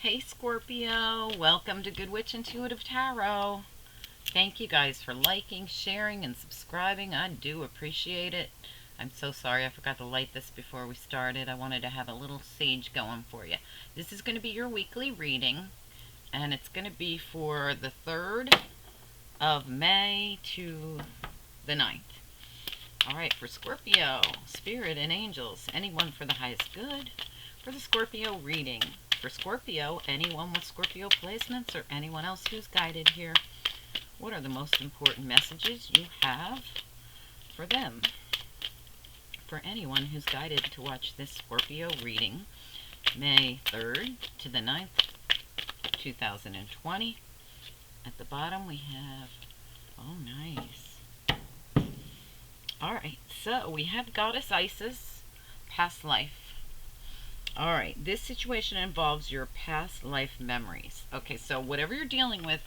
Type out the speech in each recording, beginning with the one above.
Hey Scorpio, welcome to Good Witch Intuitive Tarot. Thank you guys for liking, sharing, and subscribing. I do appreciate it. I'm so sorry I forgot to light this before we started. I wanted to have a little sage going for you. This is going to be your weekly reading, and it's going to be for the 3rd of May to the 9th. All right, for Scorpio, Spirit and Angels, anyone for the highest good. For the Scorpio reading, for Scorpio, anyone with Scorpio placements or anyone else who's guided here, what are the most important messages you have for them? For anyone who's guided to watch this Scorpio reading, May 3rd to the 9th, 2020. At the bottom we have, oh nice. Alright, so we have Goddess Isis, past life. Alright, this situation involves your past life memories. Okay, so whatever you're dealing with,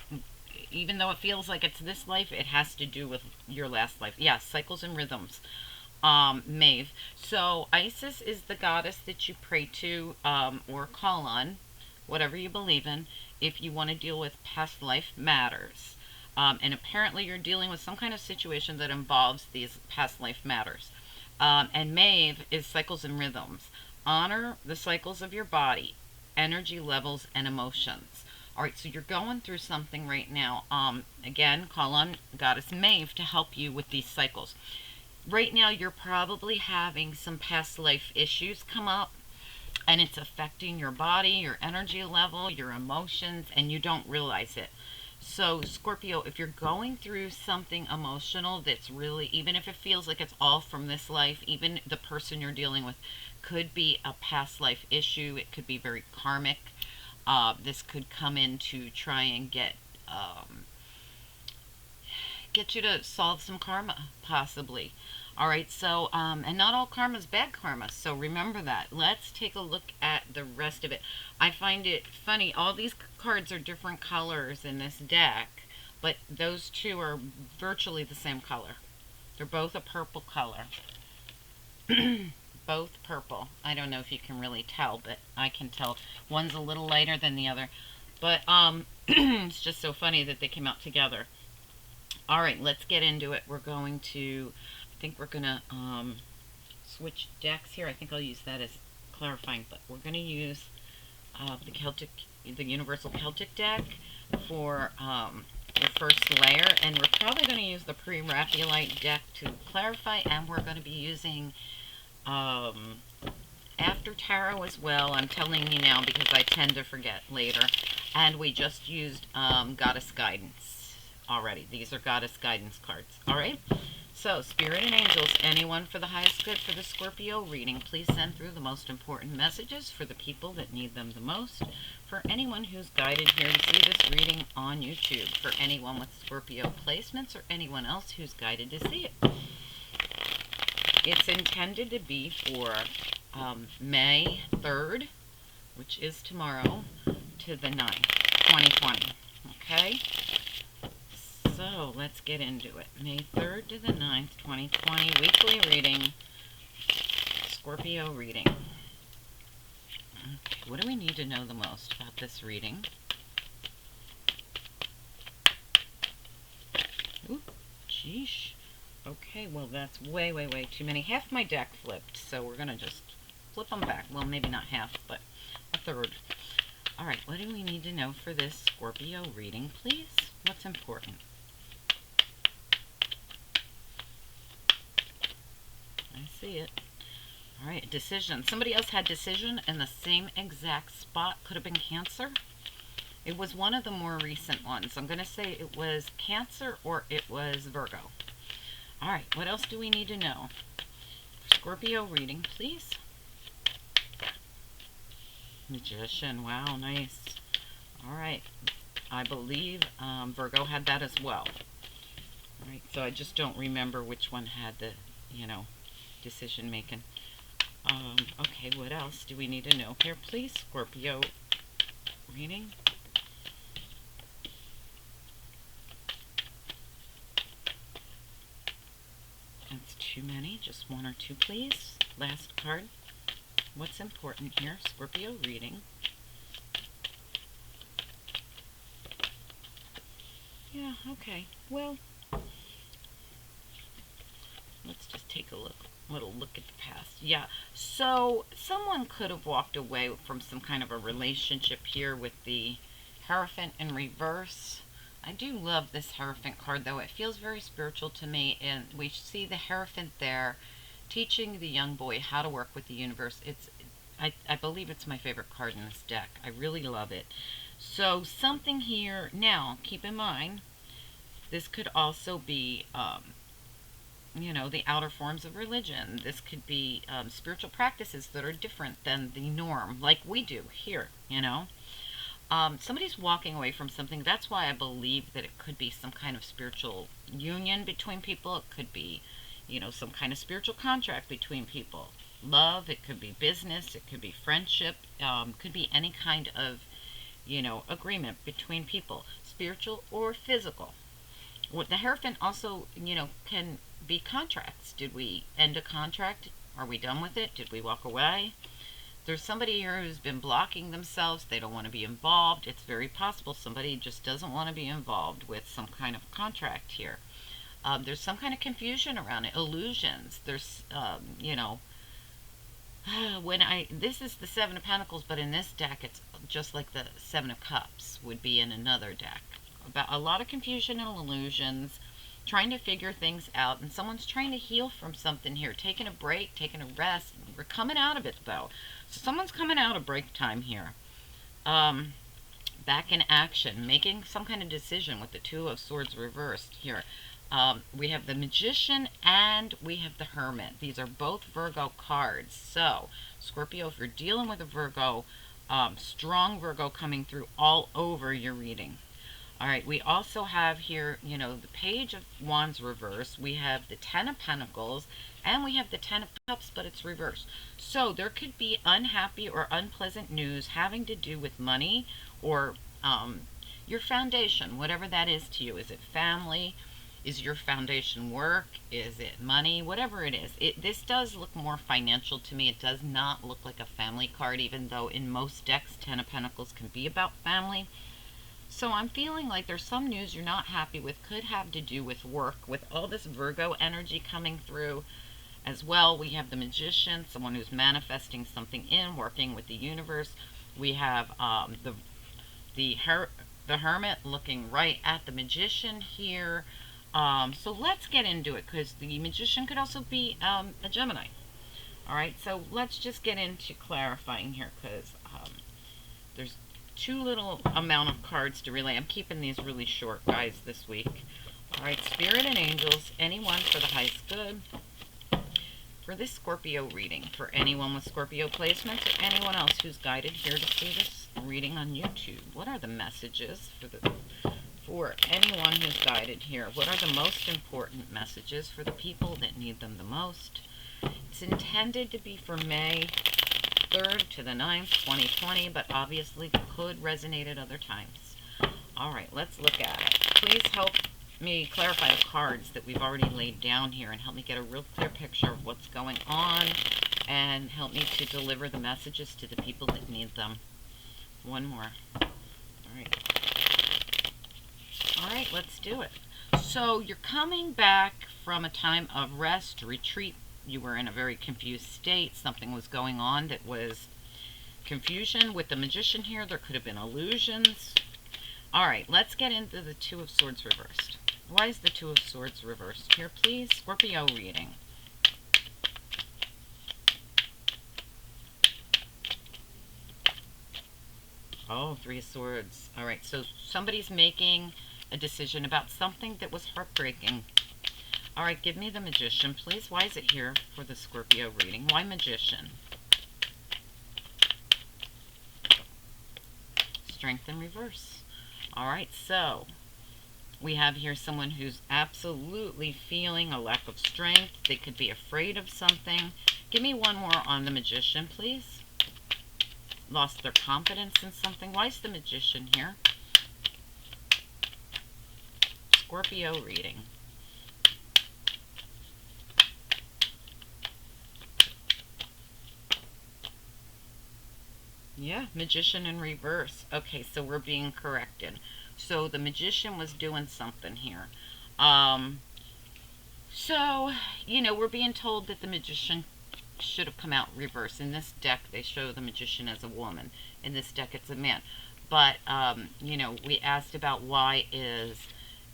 even though it feels like it's this life, it has to do with your last life. Yeah, cycles and rhythms. Maeve. So Isis is the goddess that you pray to or call on, whatever you believe in, if you want to deal with past life matters. And apparently you're dealing with some kind of situation that involves these past life matters. And Maeve is cycles and rhythms. Honor the cycles of your body, energy levels, and emotions. All right, so you're going through something right now. Again, call on Goddess Maeve to help you with these cycles. Right now, you're probably having some past life issues come up, and it's affecting your body, your energy level, your emotions, and you don't realize it. So, Scorpio, if you're going through something emotional that's really, even if it feels like it's all from this life, even the person you're dealing with could be a past life issue. It could be very karmic. This could come in to try and get you to solve some karma, possibly. All right, so, and not all karma is bad karma, so remember that. Let's take a look at the rest of it. I find it funny, all these cards are different colors in this deck, but those two are virtually the same color. They're both a purple color. Both purple. I don't know if you can really tell, but I can tell. One's a little lighter than the other, but it's just so funny that they came out together. All right, let's get into it. We're going to, I think we're going to switch decks here. I think I'll use that as clarifying, but we're going to use the Universal Celtic deck for the first layer, and we're probably going to use the Pre-Raphaelite deck to clarify, and we're going to be using After Tarot as well. I'm telling you now because I tend to forget later. And we just used Goddess Guidance already. These are Goddess Guidance cards. Alright? So, Spirit and Angels, anyone for the highest good for the Scorpio reading, please send through the most important messages for the people that need them the most. For anyone who's guided here to see this reading on YouTube. For anyone with Scorpio placements or anyone else who's guided to see it. It's intended to be for May 3rd, which is tomorrow, to the 9th, 2020. Okay? So, let's get into it. May 3rd to the 9th, 2020, weekly reading, Scorpio reading. Okay, what do we need to know the most about this reading? Ooh, sheesh. Okay, well that's way, way, way too many. Half my deck flipped, so we're going to just flip them back. Well, maybe not half, but a third. Alright, what do we need to know for this Scorpio reading, please? What's important? I see it. Alright, decision. Somebody else had decision in the same exact spot. Could have been Cancer. It was one of the more recent ones. I'm going to say it was Cancer or it was Virgo. Alright, what else do we need to know? Scorpio reading, please. Magician, wow, nice. Alright, I believe Virgo had that as well. Alright, so I just don't remember which one had the, decision making. Okay, what else do we need to know here, please? Scorpio reading. That's too many. Just one or two, please. Last card. What's important here? Scorpio reading. Okay, well, let's just take a little look at the past. Yeah, so someone could have walked away from some kind of a relationship here with the Hierophant in reverse. I do love this Hierophant card, though. It feels very spiritual to me, and we see the Hierophant there teaching the young boy how to work with the universe. I believe it's my favorite card in this deck. I really love it. So something here, now, keep in mind, this could also be the outer forms of religion. This could be spiritual practices that are different than the norm, like we do here. Somebody's walking away from something. That's why I believe that it could be some kind of spiritual union between people. It could be, some kind of spiritual contract between people. Love, it could be business, it could be friendship, could be any kind of, agreement between people, spiritual or physical. What the Hierophant also, can be contracts. Did we end a contract? Are we done with it? Did we walk away? There's somebody here who's been blocking themselves. They don't want to be involved. It's very possible somebody just doesn't want to be involved with some kind of contract here. There's some kind of confusion around it. Illusions. There's, this is the Seven of Pentacles, but in this deck, it's just like the Seven of Cups would be in another deck. About a lot of confusion and illusions, trying to figure things out, and someone's trying to heal from something here, taking a break, taking a rest. We're coming out of it, though. So someone's coming out of break time here. Back in action, making some kind of decision with the Two of Swords reversed here. We have the Magician and we have the Hermit. These are both Virgo cards. So, Scorpio, if you're dealing with a Virgo, strong Virgo coming through all over your reading. All right, we also have here, the Page of Wands reverse. We have the Ten of Pentacles, and we have the Ten of Cups, but it's reversed. So there could be unhappy or unpleasant news having to do with money or your foundation, whatever that is to you. Is it family? Is your foundation work? Is it money? Whatever it is. This does look more financial to me. It does not look like a family card, even though in most decks, Ten of Pentacles can be about family. So I'm feeling like there's some news you're not happy with, could have to do with work, with all this Virgo energy coming through as well. We have the Magician, someone who's manifesting something working with the universe. We have the Hermit looking right at the Magician here. So let's get into it, because the Magician could also be a Gemini. All right, so let's just get into clarifying here, because there's too little amount of cards to relay. I'm keeping these really short, guys, this week. All right, Spirit and Angels, anyone for the highest good. For this Scorpio reading, for anyone with Scorpio placements or anyone else who's guided here to see this reading on YouTube, what are the messages for anyone who's guided here? What are the most important messages for the people that need them the most? It's intended to be for May 3rd to the 9th, 2020, but obviously could resonate at other times. All right, let's look at it. Please help me clarify the cards that we've already laid down here and help me get a real clear picture of what's going on and help me to deliver the messages to the people that need them. One more. All right. All right, let's do it. So you're coming back from a time of rest, retreat. You were in a very confused state. Something was going on that was confusion. With the Magician here, there could have been illusions. All right, let's get into the Two of Swords reversed. Why is the Two of Swords reversed here, please? Scorpio reading. Oh, Three of Swords. All right, so somebody's making a decision about something that was heartbreaking. All right, give me the Magician, please. Why is it here for the Scorpio reading? Why Magician? Strength in reverse. All right, so we have here someone who's absolutely feeling a lack of strength. They could be afraid of something. Give me one more on the Magician, please. Lost their confidence in something. Why is the Magician here? Scorpio reading. Yeah, Magician in reverse. Okay, so we're being corrected. So the Magician was doing something here. Um, so, we're being told that the Magician should have come out reverse. In this deck, they show the Magician as a woman. In this deck, it's a man. But, we asked about why is,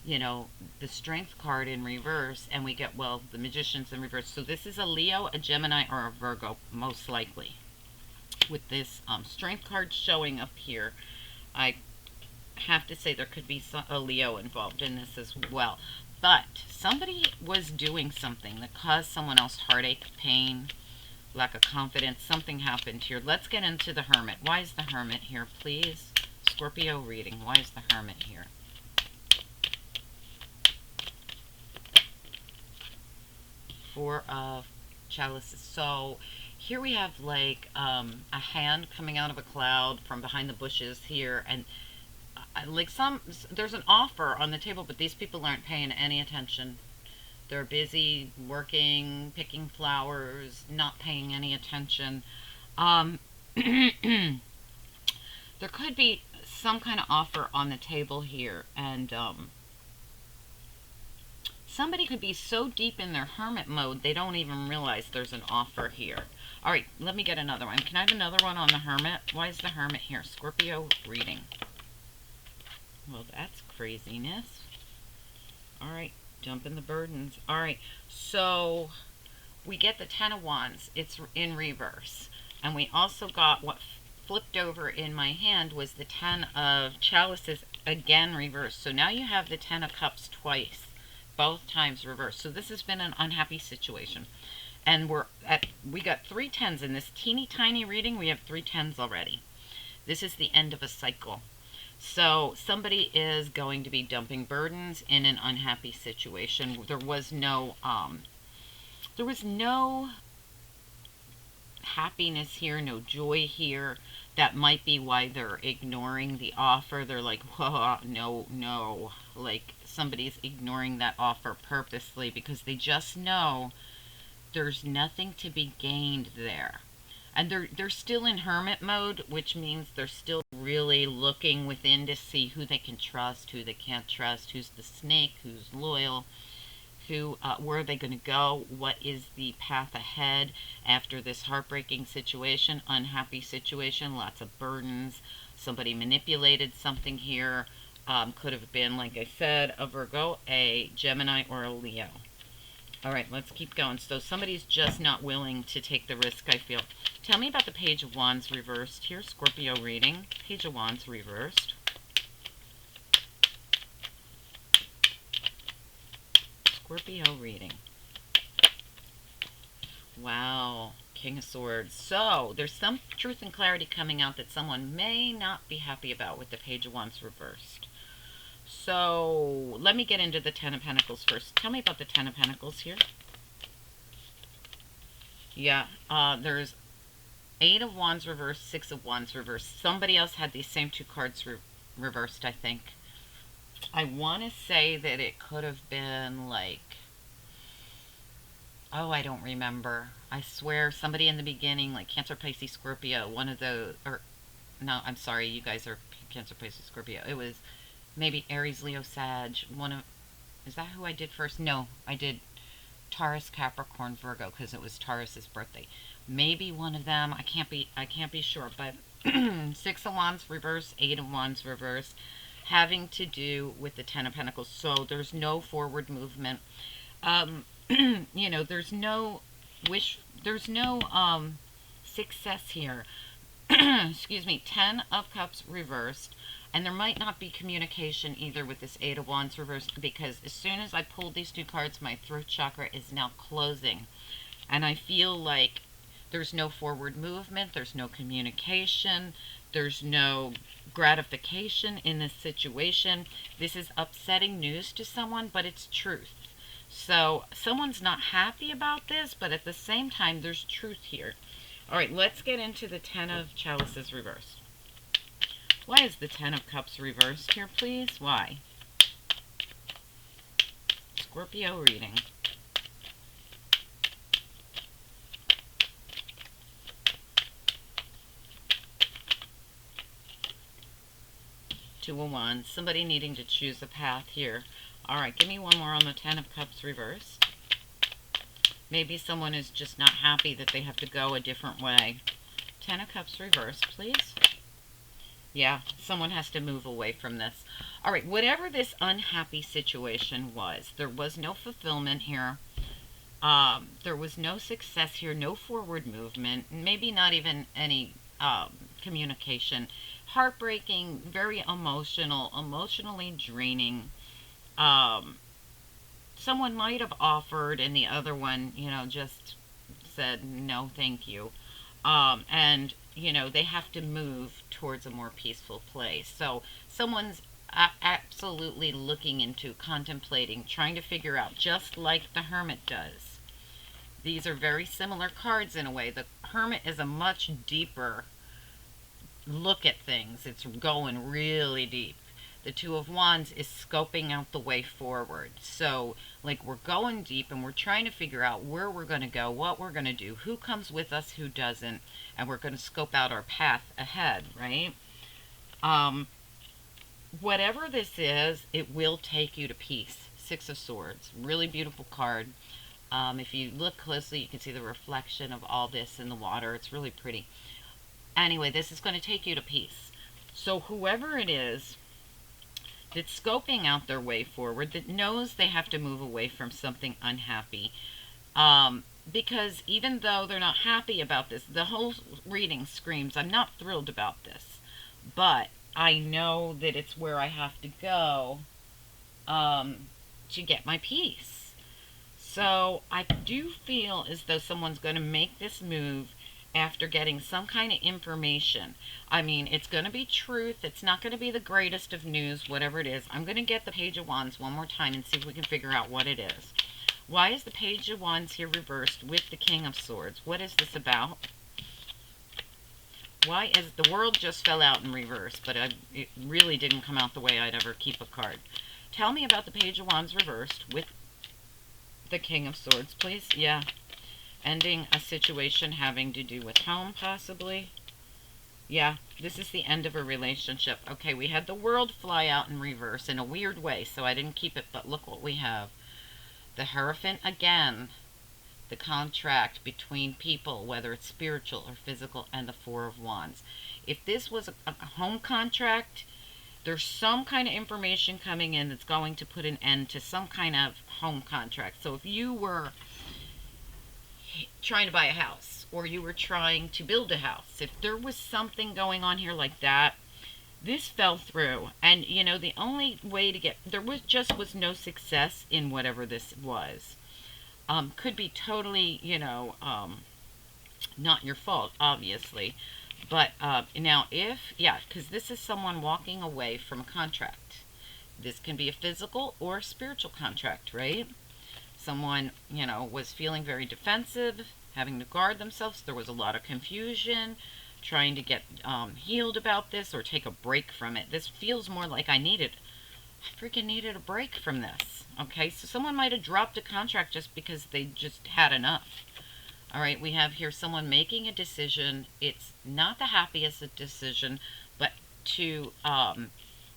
the Strength card in reverse, and we get, well, the Magician's in reverse. So this is a Leo, a Gemini, or a Virgo, most likely. With this Strength card showing up here, I have to say there could be a Leo involved in this as well. But somebody was doing something that caused someone else heartache, pain, lack of confidence. Something happened here. Let's get into the Hermit. Why is the Hermit here, please? Scorpio reading. Why is the Hermit here? Four of Chalices. So here we have like a hand coming out of a cloud from behind the bushes here, and like there's an offer on the table, but these people aren't paying any attention. They're busy working, picking flowers, not paying any attention. There could be some kind of offer on the table here, and somebody could be so deep in their hermit mode they don't even realize there's an offer here. All right, let me get another one. Can I have another one on the Hermit? Why is the Hermit here? Scorpio reading. Well, that's craziness. All right, dumping the burdens. All right, so we get the Ten of Wands. It's in reverse. And we also got what flipped over in my hand was the Ten of Chalices, again reversed. So now you have the Ten of Cups twice, both times reversed. So this has been an unhappy situation. And we got 3 tens in this teeny tiny reading. We have 3 tens already. This is the end of a cycle. So somebody is going to be dumping burdens in an unhappy situation. There was no happiness here, no joy here. That might be why they're ignoring the offer. They're like, whoa, no. Like somebody's ignoring that offer purposely because they just know there's nothing to be gained there. And they're still in hermit mode, which means they're still really looking within to see who they can trust, who they can't trust, who's the snake, who's loyal, where are they going to go, what is the path ahead after this heartbreaking situation, unhappy situation, lots of burdens. Somebody manipulated something here. Could have been, like I said, a Virgo, a Gemini, or a Leo. All right, let's keep going. So somebody's just not willing to take the risk, I feel. Tell me about the Page of Wands reversed here. Scorpio reading. Page of Wands reversed. Scorpio reading. Wow. King of Swords. So there's some truth and clarity coming out that someone may not be happy about with the Page of Wands reversed. So let me get into the Ten of Pentacles first. Tell me about the Ten of Pentacles here. Yeah, there's 8 of Wands reversed, 6 of Wands reversed. Somebody else had these same 2 cards reversed, I think. I want to say that it could have been like, oh, I don't remember. I swear somebody in the beginning, like Cancer, Pisces, Scorpio, one of the, or no, I'm sorry, you guys are Cancer, Pisces, Scorpio. It was maybe Aries, Leo, Sag. Is that who I did first? No, I did Taurus, Capricorn, Virgo, because it was Taurus's birthday. Maybe one of them. I can't be sure. But 6 of Wands reverse, 8 of Wands reverse, having to do with the Ten of Pentacles. So there's no forward movement. There's no success here. Excuse me. 10 of Cups reversed. And there might not be communication either with this 8 of Wands reversed, because as soon as I pulled these 2 cards, my throat chakra is now closing. And I feel like there's no forward movement, there's no communication, there's no gratification in this situation. This is upsetting news to someone, but it's truth. So someone's not happy about this, but at the same time, there's truth here. All right, let's get into the Ten of Chalices reversed. Why is the Ten of Cups reversed here, please? Why? Scorpio reading. Two of Wands. Somebody needing to choose a path here. All right, give me one more on the Ten of Cups reversed. Maybe someone is just not happy that they have to go a different way. Ten of Cups reversed, please. Yeah, someone has to move away from this. All right, whatever this unhappy situation was, there was no fulfillment here. There was no success here, no forward movement, maybe not even any communication. Heartbreaking, very emotional, emotionally draining. Someone might have offered and the other one, just said, no, thank you. And, they have to move towards a more peaceful place. So someone's absolutely looking into, contemplating, trying to figure out, just like the Hermit does. These are very similar cards in a way. The Hermit is a much deeper look at things. It's going really deep. The Two of Wands is scoping out the way forward. So, like, we're going deep and we're trying to figure out where we're going to go, what we're going to do, who comes with us, who doesn't, and we're going to scope out our path ahead, right? Whatever this is, it will take you to peace. Six of Swords. Really beautiful card. If you look closely, you can see the reflection of all this in the water. It's really pretty. Anyway, this is going to take you to peace. So whoever it is that's scoping out their way forward, that knows they have to move away from something unhappy, because even though they're not happy about this, the whole reading screams, I'm not thrilled about this, but I know that it's where I have to go to get my peace. So I do feel as though someone's going to make this move after getting some kind of information. I mean, it's going to be truth. It's not going to be the greatest of news, whatever it is. I'm going to get the Page of Wands one more time and see if we can figure out what it is. Why is the Page of Wands here reversed with the King of Swords? What is this about? Why is the World just fell out in reverse, but it really didn't come out the way I'd ever keep a card. Tell me about the Page of Wands reversed with the King of Swords, please. Yeah. Ending a situation having to do with home, possibly. Yeah, this is the end of a relationship. Okay, we had the World fly out in reverse in a weird way, so I didn't keep it, but look what we have. The Hierophant again. The contract between people, whether it's spiritual or physical, and the Four of Wands. If this was a home contract, there's some kind of information coming in that's going to put an end to some kind of home contract. So if you were trying to buy a house, or you were trying to build a house, if there was something going on here like that, this fell through. And the only way to get there was no success in whatever this was. Could be totally not your fault, obviously, but now because this is someone walking away from a contract. This can be a physical or a spiritual contract, right? Someone, was feeling very defensive, having to guard themselves. There was a lot of confusion, trying to get healed about this or take a break from it. This feels more like I freaking needed a break from this. Okay, so someone might have dropped a contract just because they just had enough. All right, we have here someone making a decision. It's not the happiest decision, but to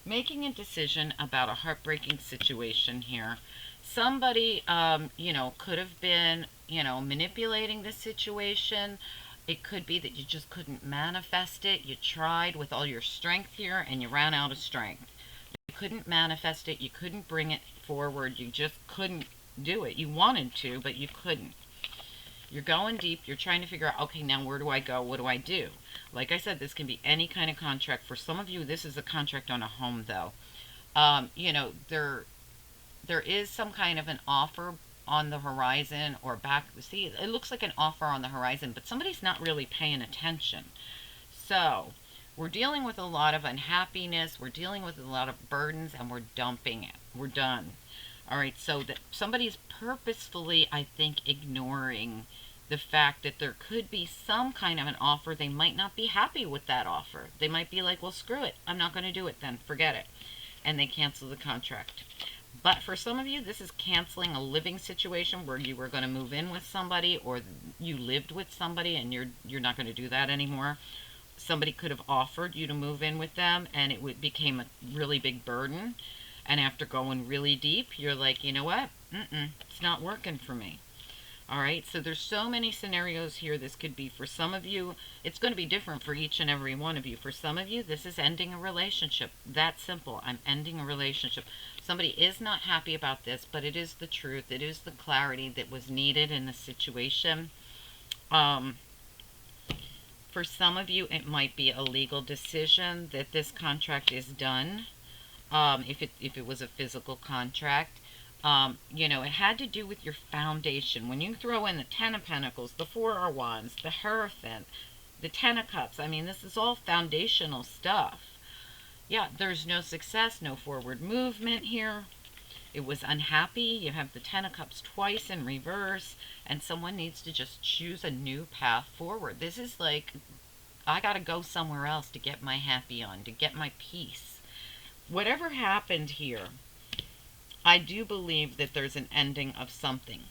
making a decision about a heartbreaking situation here. Somebody, could have been, manipulating this situation. It could be that you just couldn't manifest it. You tried with all your strength here and you ran out of strength. You couldn't manifest it. You couldn't bring it forward. You just couldn't do it. You wanted to, but you couldn't. You're going deep. You're trying to figure out, okay, now where do I go? What do I do? Like I said, this can be any kind of contract. For some of you, this is a contract on a home, though. There is some kind of an offer on the horizon or back. See, it looks like an offer on the horizon, but somebody's not really paying attention. So we're dealing with a lot of unhappiness. We're dealing with a lot of burdens, and we're dumping it. We're done. All right, so that somebody's purposefully, I think, ignoring the fact that there could be some kind of an offer. They might not be happy with that offer. They might be like, well, screw it. I'm not going to do it then. Forget it. And they cancel the contract. But for some of you, this is canceling a living situation where you were going to move in with somebody, or you lived with somebody and you're not going to do that anymore. somebody could have offered you to move in with them, and became a really big burden. And after going really deep, you're like, you know what? It's not working for me. All right, so there's so many scenarios here. This could be for some of you. It's going to be different for each and every one of you. For some of you, this is ending a relationship. That simple. I'm ending a relationship. Somebody is not happy about this, but it is the truth. It is the clarity that was needed in the situation. For some of you, it might be a legal decision that this contract is done. If it was a physical contract. You know, it had to do with your foundation. When you throw in the Ten of Pentacles, the Four of Wands, the Hierophant, the Ten of Cups, I mean, this is all foundational stuff. Yeah, there's no success, no forward movement here. It was unhappy. You have the Ten of Cups twice in reverse, and someone needs to just choose a new path forward. This is like, I got to go somewhere else to get my happy on, to get my peace. Whatever happened here, I do believe that there's an ending of something.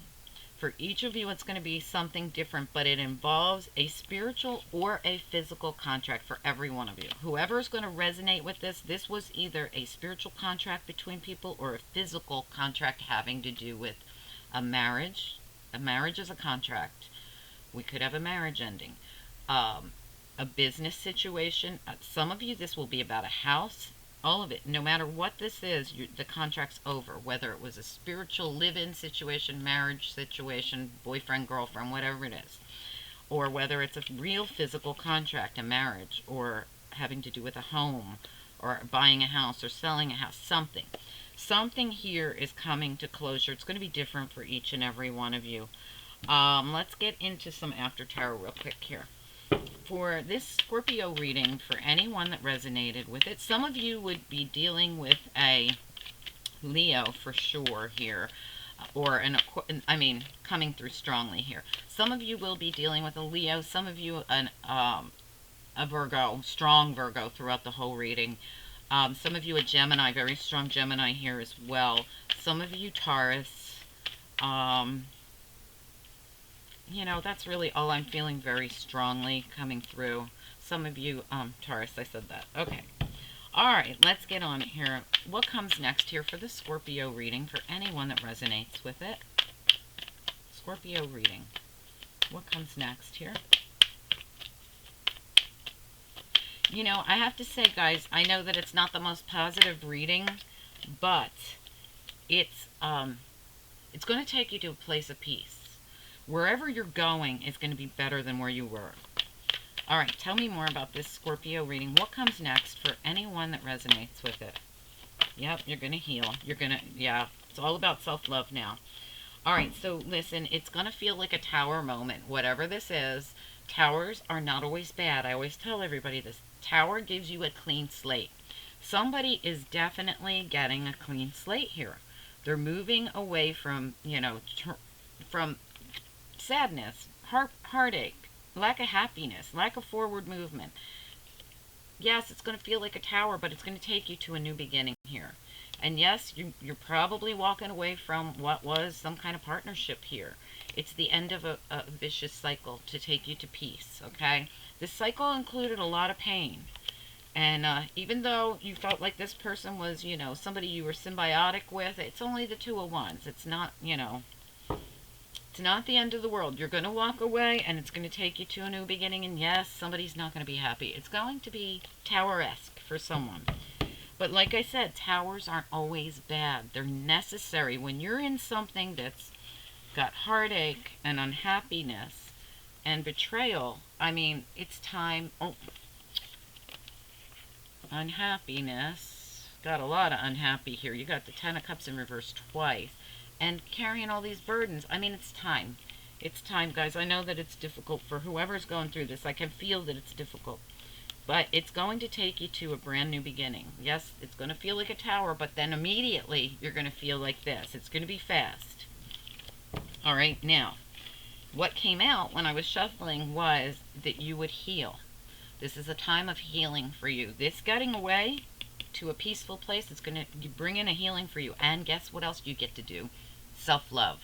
For each of you, it's going to be something different, but it involves a spiritual or a physical contract for every one of you. Whoever is going to resonate with this, this was either a spiritual contract between people or a physical contract having to do with a marriage. A marriage is a contract. We could have a marriage ending. A business situation. Some of you, this will be about a house. All of it, no matter what this is, the contract's over. Whether it was a spiritual live-in situation, marriage situation, boyfriend, girlfriend, whatever it is. Or whether it's a real physical contract, a marriage, or having to do with a home, or buying a house, or selling a house, something. Something here is coming to closure. It's going to be different for each and every one of you. Let's get into some after tarot real quick here. For this Scorpio reading, for anyone that resonated with it, some of you would be dealing with a Leo for sure here, or coming through strongly here. Some of you will be dealing with a Leo, some of you a Virgo, strong Virgo throughout the whole reading. Some of you a Gemini, very strong Gemini here as well. Some of you Taurus. You know, that's really all I'm feeling very strongly coming through. Some of you, Taurus, I said that. Okay. All right, let's get on it here. What comes next here for the Scorpio reading for anyone that resonates with it? Scorpio reading. What comes next here? You know, I have to say, guys, I know that it's not the most positive reading, but it's going to take you to a place of peace. Wherever you're going is going to be better than where you were. All right, tell me more about this Scorpio reading. What comes next for anyone that resonates with it? Yep, you're going to heal. You're going to, yeah, it's all about self-love now. All right, so listen, it's going to feel like a tower moment. Whatever this is, towers are not always bad. I always tell everybody this. Tower gives you a clean slate. Somebody is definitely getting a clean slate here. They're moving away from, you know, from sadness, heartache, lack of happiness, lack of forward movement. Yes, it's going to feel like a tower, but it's going to take you to a new beginning here. And yes, you're probably walking away from what was some kind of partnership here. It's the end of a vicious cycle to take you to peace, okay? This cycle included a lot of pain. And even though you felt like this person was, you know, somebody you were symbiotic with, it's only the Two of Wands. It's not, you know, it's not the end of the world. You're going to walk away, and it's going to take you to a new beginning. And yes, somebody's not going to be happy. It's going to be tower-esque for someone. But like I said, towers aren't always bad. They're necessary. When you're in something that's got heartache and unhappiness and betrayal, I mean, it's time. Oh, unhappiness. Got a lot of unhappy here. You got the Ten of Cups in reverse twice. And carrying all these burdens. I mean, it's time. It's time, guys. I know that it's difficult for whoever's going through this. I can feel that it's difficult. But it's going to take you to a brand new beginning. Yes, it's going to feel like a tower, but then immediately you're going to feel like this. It's going to be fast. All right, now, what came out when I was shuffling was that you would heal. This is a time of healing for you. This getting away to a peaceful place, it's going to bring in a healing for you. And guess what else you get to do? Self-love.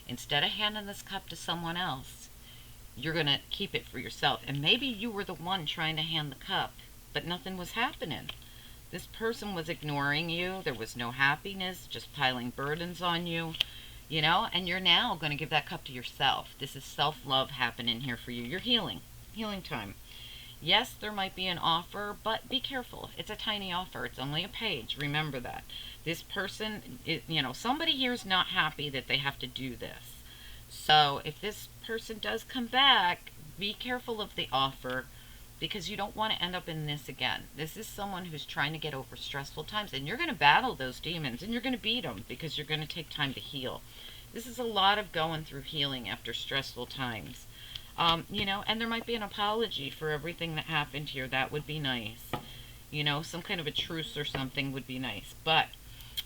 Instead of handing this cup to someone else, you're going to keep it for yourself. And maybe you were the one trying to hand the cup, but nothing was happening. This person was ignoring you. There was no happiness, just piling burdens on you, you know, and you're now going to give that cup to yourself. This is self-love happening here for you. You're healing time. Yes, there might be an offer, but be careful. It's a tiny offer. It's only a page. Remember that. This person, you know, somebody here is not happy that they have to do this. So if this person does come back, be careful of the offer, because you don't want to end up in this again. This is someone who's trying to get over stressful times, and you're going to battle those demons, and you're going to beat them because you're going to take time to heal. This is a lot of going through healing after stressful times. You know, and there might be an apology for everything that happened here. That would be nice. You know, some kind of a truce or something would be nice. But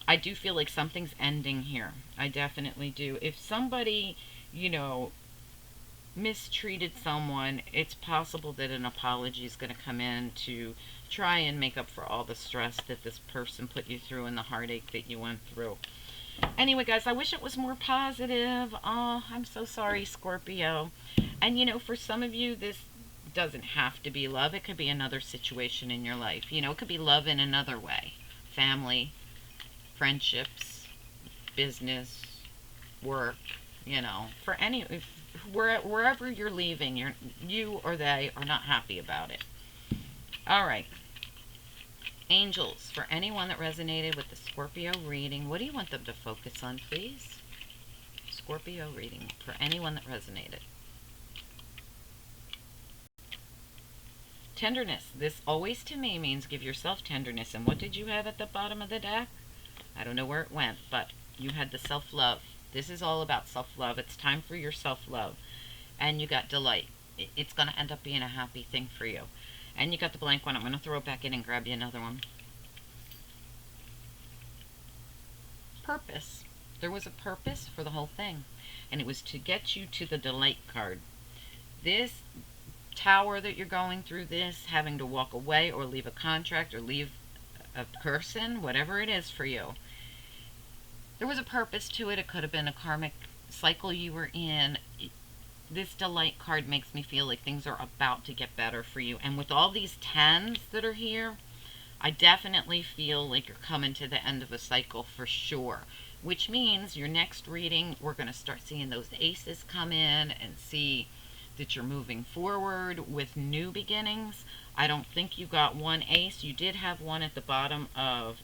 I do feel like something's ending here. I definitely do. If somebody, you know, mistreated someone, it's possible that an apology is going to come in to try and make up for all the stress that this person put you through and the heartache that you went through. Anyway, guys, I wish it was more positive. Oh, I'm so sorry, Scorpio. And, you know, for some of you, this doesn't have to be love. It could be another situation in your life. You know, it could be love in another way. Family, friendships, business, work, you know. For any, wherever you're leaving, you or they are not happy about it. All right. Angels, for anyone that resonated with the Scorpio reading, what do you want them to focus on, please? Scorpio reading, for anyone that resonated. Tenderness. This always to me means give yourself tenderness. And what did you have at the bottom of the deck? I don't know where it went, but you had the self-love. This is all about self-love. It's time for your self-love. And you got delight. It's going to end up being a happy thing for you. And you got the blank one. I'm going to throw it back in and grab you another one. Purpose. There was a purpose for the whole thing. And it was to get you to the delight card. This tower that you're going through, this having to walk away or leave a contract or leave a person, whatever it is for you, there was a purpose to it. It could have been a karmic cycle you were in. This delight card makes me feel like things are about to get better for you. And with all these tens that are here, I definitely feel like you're coming to the end of a cycle for sure. Which means your next reading, we're going to start seeing those aces come in and see that you're moving forward with new beginnings. I don't think you got one ace. You did have one at the bottom of,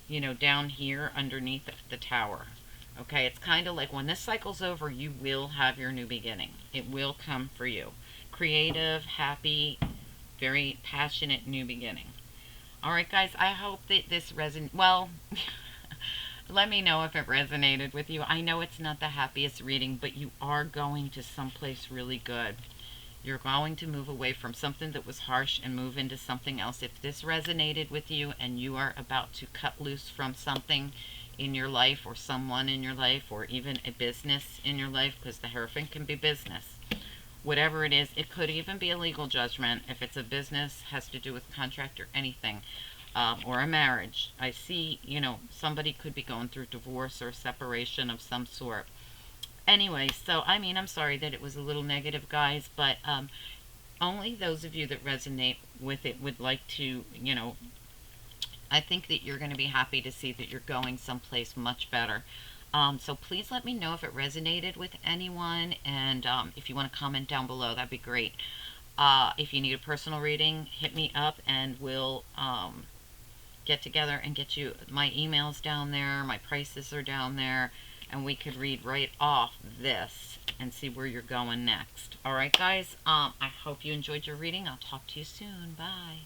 you know, down here underneath the tower. Okay, it's kind of like when this cycle's over, you will have your new beginning. It will come for you. Creative, happy, very passionate new beginning. All right, guys, I hope that this resonates. Well, let me know if it resonated with you. I know it's not the happiest reading, but you are going to someplace really good. You're going to move away from something that was harsh and move into something else. If this resonated with you and you are about to cut loose from something in your life or someone in your life or even a business in your life, because the Hierophant can be business. Whatever it is, it could even be a legal judgment. If it's a business, has to do with contract or anything. Or a marriage. I see, you know, somebody could be going through divorce or separation of some sort. Anyway, so, I mean, I'm sorry that it was a little negative, guys, but only those of you that resonate with it would like to, you know, I think that you're going to be happy to see that you're going someplace much better. So please let me know if it resonated with anyone, and if you want to comment down below, that'd be great. If you need a personal reading, hit me up and we'll get together and get you my emails down there. My prices are down there, and we could read right off this and see where you're going next. All right, guys, I hope you enjoyed your reading. I'll talk to you soon. Bye.